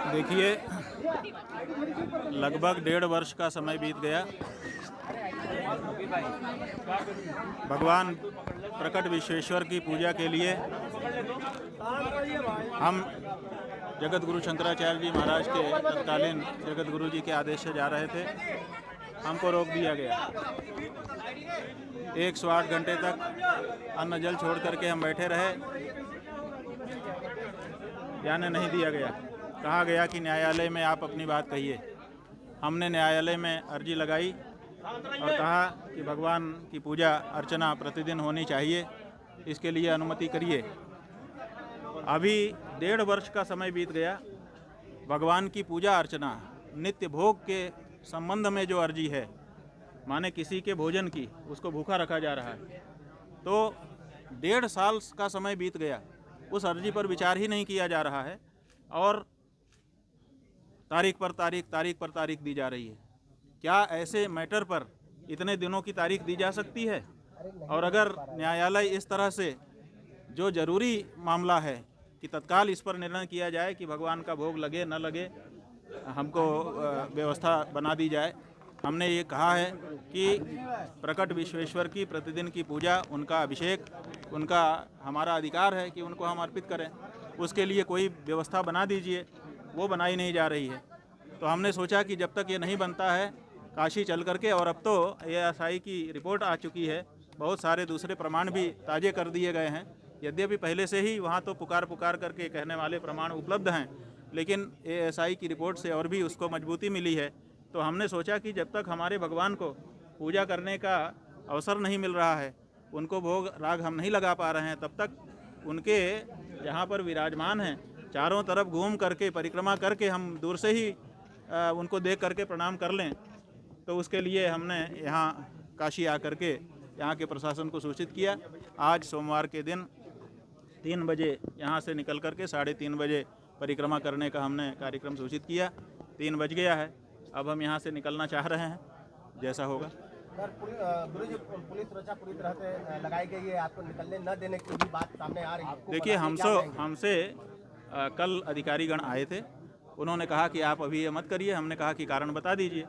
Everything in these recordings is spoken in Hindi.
देखिए, लगभग 1.5 वर्ष का समय बीत गया। भगवान प्रकट विश्वेश्वर की पूजा के लिए हम जगत गुरु शंकराचार्य जी महाराज के तत्कालीन जगत गुरु जी के आदेश से जा रहे थे। हमको रोक दिया गया। 108 घंटे तक अन्न जल छोड़ करके हम बैठे रहे। जाने नहीं दिया गया। कहा गया कि न्यायालय में आप अपनी बात कहिए। हमने न्यायालय में अर्जी लगाई और कहा कि भगवान की पूजा अर्चना प्रतिदिन होनी चाहिए, इसके लिए अनुमति करिए। अभी 1.5 वर्ष का समय बीत गया। भगवान की पूजा अर्चना नित्य भोग के संबंध में जो अर्जी है, माने किसी के भोजन की, उसको भूखा रखा जा रहा है, तो 1.5 साल का समय बीत गया। उस अर्जी पर विचार ही नहीं किया जा रहा है और तारीख पर तारीख दी जा रही है। क्या ऐसे मैटर पर इतने दिनों की तारीख दी जा सकती है? और अगर न्यायालय इस तरह से जो ज़रूरी मामला है कि तत्काल इस पर निर्णय किया जाए कि भगवान का भोग लगे न लगे, हमको व्यवस्था बना दी जाए। हमने ये कहा है कि प्रकट विश्वेश्वर की प्रतिदिन की पूजा, उनका अभिषेक, उनका हमारा अधिकार है कि उनको हम अर्पित करें। उसके लिए कोई व्यवस्था बना दीजिए। वो बनाई नहीं जा रही है। तो हमने सोचा कि जब तक ये नहीं बनता है, काशी चल करके, और अब तो ASI की रिपोर्ट आ चुकी है, बहुत सारे दूसरे प्रमाण भी ताज़े कर दिए गए हैं। यद्यपि पहले से ही वहाँ तो पुकार करके कहने वाले प्रमाण उपलब्ध हैं, लेकिन ASI की रिपोर्ट से और भी उसको मजबूती मिली है। तो हमने सोचा कि जब तक हमारे भगवान को पूजा करने का अवसर नहीं मिल रहा है, उनको भोग राग हम नहीं लगा पा रहे हैं, तब तक उनके जहाँ पर विराजमान हैं चारों तरफ घूम करके, परिक्रमा करके हम दूर से ही उनको देख करके प्रणाम कर लें। तो उसके लिए हमने यहाँ काशी आकर के यहाँ के प्रशासन को सूचित किया। आज सोमवार के दिन 3 बजे यहाँ से निकल करके 3:30 बजे परिक्रमा करने का हमने कार्यक्रम सूचित किया। 3 बज गया है। अब हम यहाँ से निकलना चाह रहे हैं, जैसा होगा। सर, गुरुजी, पुलिस सुरक्षा पूरी तरह से लगाई गई है, आपको निकलने न देने की भी बात सामने आ रही है। देखिए, हमसे कल अधिकारीगण आए थे। उन्होंने कहा कि आप अभी ये मत करिए। हमने कहा कि कारण बता दीजिए।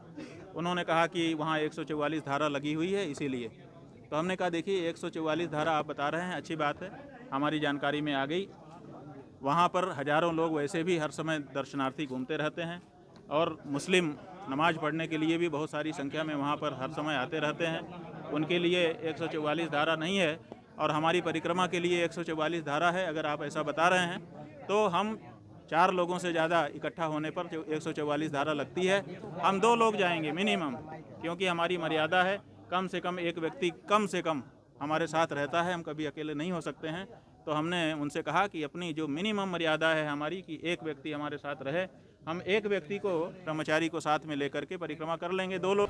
उन्होंने कहा कि वहाँ 144 धारा लगी हुई है, इसीलिए। तो हमने कहा देखिए, 144 धारा आप बता रहे हैं, अच्छी बात है, हमारी जानकारी में आ गई। वहाँ पर हज़ारों लोग वैसे भी हर समय दर्शनार्थी घूमते रहते हैं और मुस्लिम नमाज पढ़ने के लिए भी बहुत सारी संख्या में वहाँ पर हर समय आते रहते हैं। उनके लिए 144 धारा नहीं है और हमारी परिक्रमा के लिए 144 धारा है। अगर आप ऐसा बता रहे हैं तो हम 4 लोगों से ज़्यादा इकट्ठा होने पर 144 धारा लगती है। हम 2 लोग जाएंगे मिनिमम, क्योंकि हमारी मर्यादा है। कम से कम एक व्यक्ति कम से कम हमारे साथ रहता है, हम कभी अकेले नहीं हो सकते हैं। तो हमने उनसे कहा कि अपनी जो मिनिमम मर्यादा है हमारी, कि एक व्यक्ति हमारे साथ रहे, हम एक व्यक्ति को, ब्रह्मचारी को साथ में लेकर के परिक्रमा कर लेंगे। 2 लोग